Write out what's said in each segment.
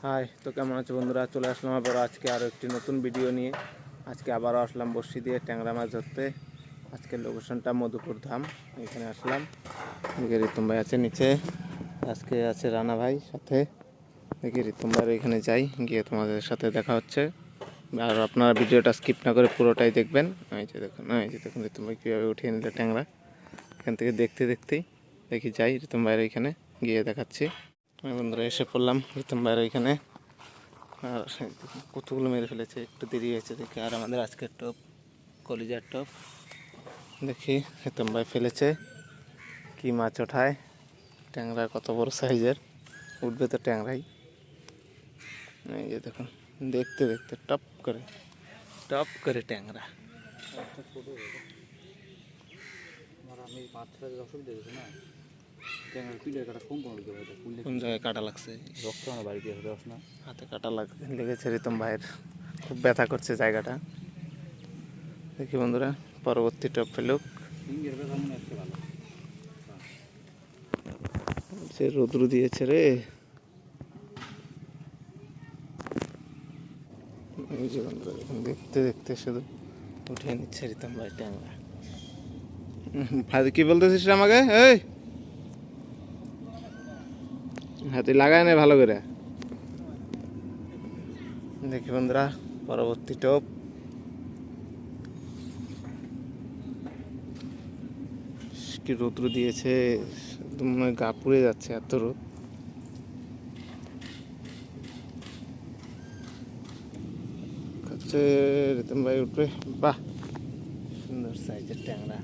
High, তো কেমন আছো বন্ধুরা? চলে আসলাম আবার আজকে আরও একটি নতুন ভিডিও নিয়ে। আজকে আবারও আসলাম বড়শি দিয়ে ট্যাংরা মাছ ধরতে। আজকের লোকেশনটা মধুপুর ধাম, এখানে আসলাম। দেখি রিতম ভাই আছে নিচে, আজকে আছে রানা ভাই সাথে। দেখি রিতম ভাইয়ের এখানে যাই, গিয়ে তোমাদের সাথে দেখা হচ্ছে। আর আপনারা ভিডিওটা স্কিপ না করে পুরোটাই দেখবেন। এই যে দেখুন রিতম ভাই কীভাবে উঠিয়ে নিল ট্যাংরা। এখান থেকে দেখতে দেখতেই দেখি যাই রিতম ভাইয়ের এখানে, গিয়ে দেখাচ্ছি। বন্ধুরা এসে পড়লাম রিতম ভাইয়ের এখানে। আর কতগুলো মেরে ফেলেছে, একটু দেরি হয়েছে দেখি। আর আমাদের আজকের টপ কলিজার টপ, দেখি রিতম ভাই ফেলেছে কি মাছ ওঠায়। ট্যাংরা কত বড় সাইজের, উঠবে তো ট্যাংরাই। এই যে দেখুন, দেখতে দেখতে টপ করে ট্যাংরা। কোন জায়গায় কাটা লাগছে? হাতে কাটা লেগেছে রিতম ভাইয়ের, খুব ব্যথা করছে জায়গাটা। দেখি বন্ধুরা পরবর্তী টপ ফেলুক। সে রোদ্রু দিয়েছে রে। এই যে বন্ধুরা দেখতে দেখতে শুধু উঠিয়ে নিচ্ছে রিতম ভাই ট্যাংরা। কি বলতেছিস আমাকে? এই হাতে লাগায় না ভালো করে। দেখি বন্ধুরা পরবর্তী টপ। কি রৌদ্র দিয়েছে, একদম মনে হয় গা পুড়ে যাচ্ছে, এত রোদ। রিতম ভাই উঠবে, বাহ সুন্দর সাইজের ট্যাংরা।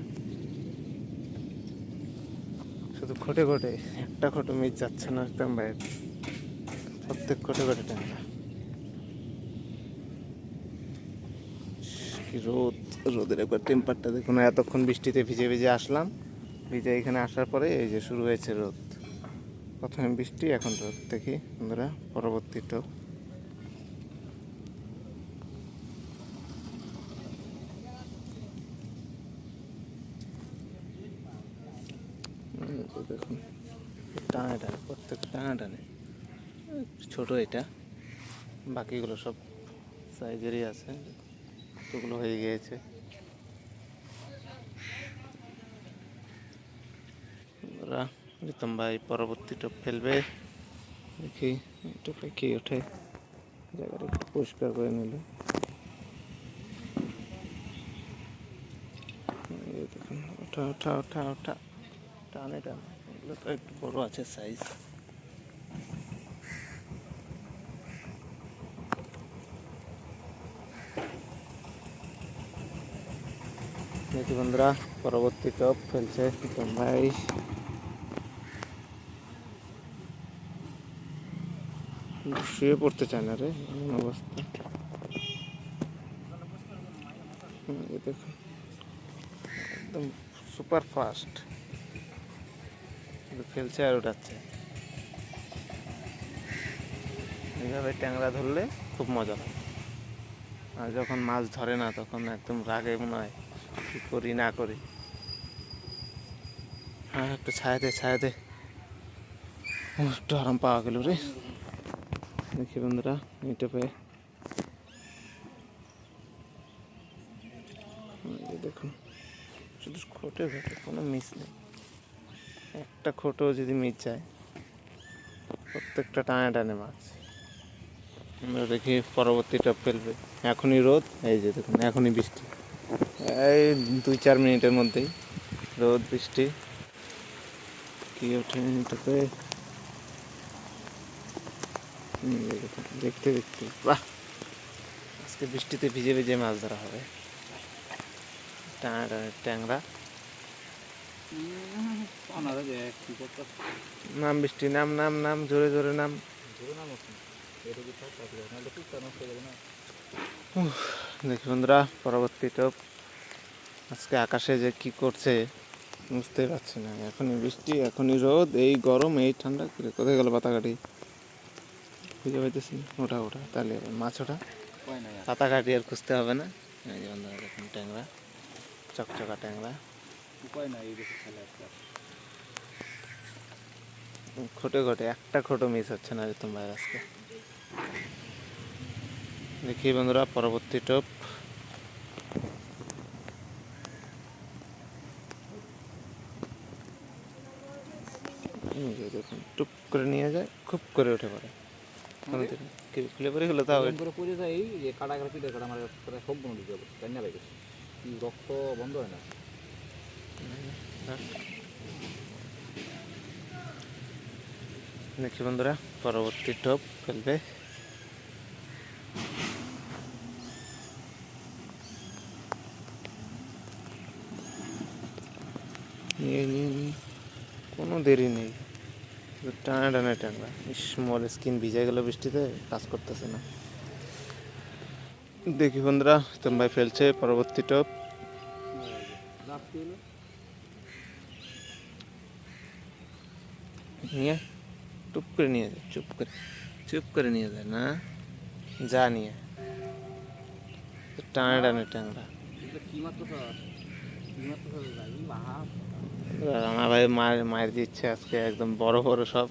শুধু খটে একটা খটো মিস যাচ্ছে না রিতম ভাইয়ের, প্রত্যেক খটে ট্যাংরা। কি রোদের একবার টেম্পারটা দেখুন। এতক্ষণ বৃষ্টিতে ভিজে ভিজে আসলাম, ভিজে এখানে আসার পরে এই যে শুরু হয়েছে রোদ। প্রথমে বৃষ্টি, এখন রোদ। দেখি বন্ধুরা পরবর্তী টপ। দেখুন টানে প্রত্যেক টানে। ছোট এটা, বাকিগুলো সব সাইজেরই আছে, এতগুলো হয়ে গিয়েছে। রিতম ভাই পরবর্তী টপ ফেলবে, দেখি টপে কি ওঠে। জায়গাটা একটু পরিষ্কার করে নিল। দেখুন ওঠা টানে এগুলো তো একটু বড় আছে সাইজ। দেখি বন্ধুরা পরবর্তী টপ ফেলছে রিতম ভাই। শুয়ে পড়তে চায় না রে, এমন অবস্থা। দেখুন একদম সুপার ফাস্ট, ফেলছে আর উঠাচ্ছে। এইভাবে ট্যাংরা ধরলে খুব মজা লাগে। আর যখন মাছ ধরে না তখন একদম রাগে মনে হয় কী করি না করি। হ্যাঁ একটু ছায়া দে একটু আরাম পাওয়া গেল রে। দেখি বন্ধুরা এটা পেয়ে দেখুন শুধু খোটে কোনো মিস নেই। একটা খোটো যদি মিস যায়, প্রত্যেকটা টানে মাছ। আমরা দেখি পরবর্তী টপ ফেলবে। এখনই রোদ, এই যে দেখুন এখনই বৃষ্টি, এই 2-4 মিনিটের মধ্যেই রোদ বৃষ্টি। কি ওঠে টপে, দেখতে বাহ, আজকে বৃষ্টিতে ভিজে ভিজে মাছ ধরা হবে। ট্যাংরা নাম বৃষ্টি, নাম জোরে নাম। দেখি বন্ধুরা পরবর্তী টপ। আজকে আকাশে যে কি করছে বুঝতে পারছি না। এখনই বৃষ্টি, এখনই রোদ, এই গরম, এই ঠান্ডা, কোথায় গেল পাতাকাঠি? খুঁজে পাইতেছি। ওঠা তাহলে মাছ ওঠা, পাতাকাঠি আর খুঁজতে হবে না। এই যে বন্ধুরা দেখুন ট্যাংরা, চকচকা ট্যাংরা। খোটে একটা খোটো মিস হচ্ছে না রিতম ভাই আজকে। দেখি বন্ধুরা পরবর্তী টোপ। দেখুন টুপ করে নিয়ে যায়, খুব করে উঠে পড়ে, খুলে পড়ে গেলো। তাও করে পড়ে যায় এই যে কাটা কাটা পিঠে কাটা আমার প্রায় সব বন্ধ দিতে হবে, কান্না পাই গেছে, কি রক্ত বন্ধ হয় না। দেখি বন্ধুরা পরবর্তী টোপ ফেলবে। নিয়ে নিয়ে নিয়ে কোনো দেরি নেই, টানা টানা টানা। স্মল স্কিন ভিজে গেল বৃষ্টিতে, কাজ করতেছে না। দেখি বন্ধুরা হিতম ভাই ফেলছে পরবর্তী টোপ। নিয়ে টুপ করে নিয়ে যায়, চুপ করে নিয়ে যায় না, যা নিয়ে টানা টানা ট্যাংরা। রানা ভাই মায়ের দিচ্ছে আজকে একদম বড় বড় সব।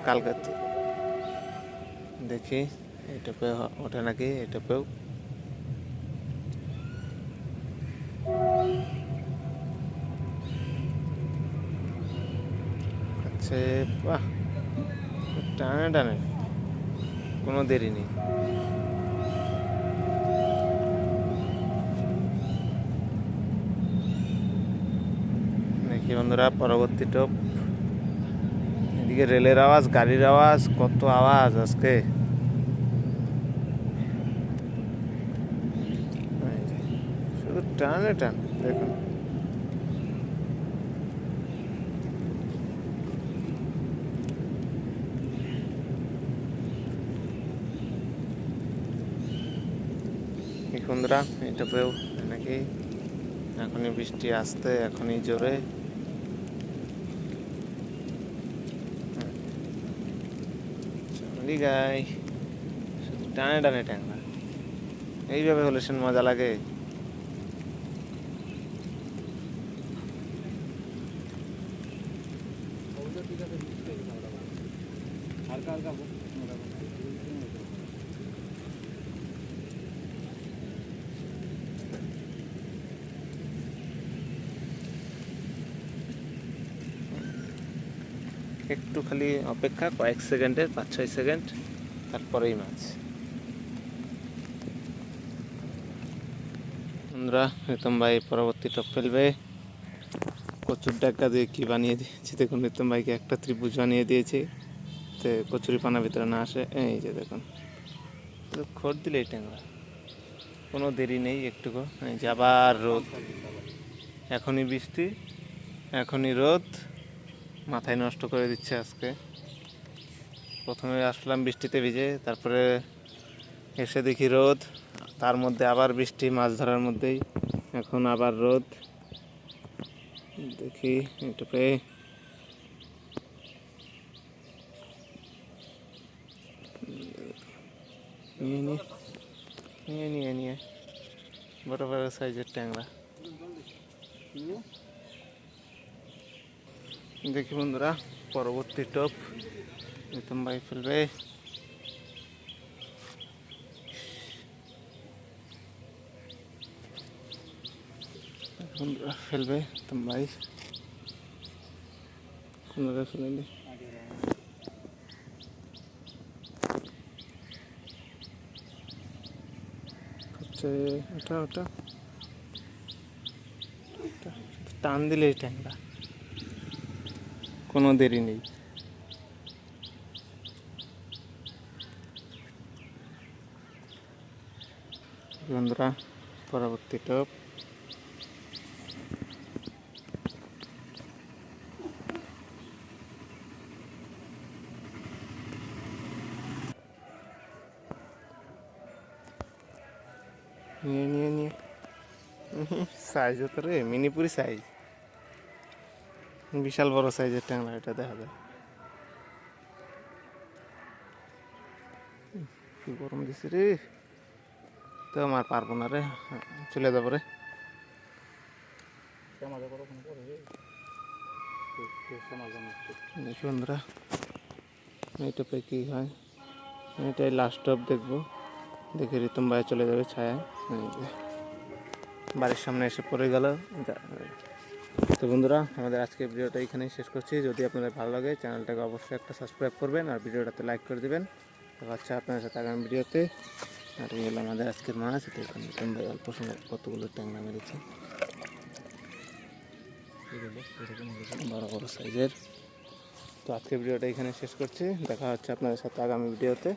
কালকে দেখি এটাপে ওঠে নাকি, এটাপেও আচ্ছা। বাহ, টানে টানে, কোনো দেরি নেই। দেখি বন্ধুরা পরবর্তী টোপ। এদিকে রেলের আওয়াজ, গাড়ির আওয়াজ, কত আওয়াজ আজকে। শুধু টানে টান, দেখুন বন্ধুরা এটাপেও নাকি এখনই বৃষ্টি আসতে, এখনই জোরে। গাই শুধু টানে টানে ট্যাংরা, এইভাবে হলে সে মজা লাগে। একটু খালি অপেক্ষা, কয়েক সেকেন্ডের, 5-6 সেকেন্ড, তারপরেই মাছ। বন্ধুরা রিতম ভাই পরবর্তী টপ ফেলবে। কচুর ডাক্কা দিয়ে কি বানিয়ে দিয়েছি দেখুন, রিতম ভাইকে একটা ত্রিভুজ বানিয়ে দিয়েছি, তো কচুরি পানা ভিতরে না আসে। এই যে দেখুন, খড় দিলে ট্যাংরা, কোনো দেরি নেই একটুকু। এই যে আবার রোদ, এখনই বৃষ্টি, এখনই রোদ, মাথায় নষ্ট করে দিচ্ছে আজকে। প্রথমে আসলাম বৃষ্টিতে ভিজে, তারপরে এসে দেখি রোদ, তার মধ্যে আবার বৃষ্টি মাছ ধরার মধ্যেই, এখন আবার রোদ। দেখি এটা পেয়ে নিয়ে বড় বড় সাইজের ট্যাংরা। দেখি বন্ধুরা পরবর্তী টপ রিতম ভাই ফেলবে। বন্ধুরা ফেলবে রিতম ভাই, কোন জায়গায় ফেলেনি। ওটা ওটা টান দিলে ট্যাংরা, কোনো দেরি নেই। বন্ধুরা পরবর্তী টপ। নিয়ে সাইজ তো রে, মিনিপুরি সাইজ, বিশাল বড় সাইজের ট্যাংরা এটা দেখা যায়। কি গরম দিছে রে, তো আমার পারবো না রে, চলে যাবো রে। দেখি বন্ধুরা এইটা পে কি হয়। এটাই লাস্ট অফ দেখবো, দেখে রিতম ভাই চলে যাবে ছায়ায়। এই যে বাড়ির সামনে এসে পড়ে গেল। তো বন্ধুরা, আমাদের আজকের ভিডিওটা এখানেই শেষ করছি। যদি আপনাদের ভালো লাগে চ্যানেলটাকে অবশ্যই একটা সাবস্ক্রাইব করবেন আর ভিডিওটাতে লাইক করে দেবেন। আচ্ছা, আপনাদের সাথে আগামী ভিডিওতে। আর এই হলো আমাদের আজকের মাছ। তো এখানে রিতম ভাই অল্প সময় কতগুলো ট্যাংরা মেরেছে, বড় বড় সাইজের। তো আজকের ভিডিওটা এখানে শেষ করছি। দেখা হচ্ছে আপনাদের সাথে আগামী ভিডিওতে।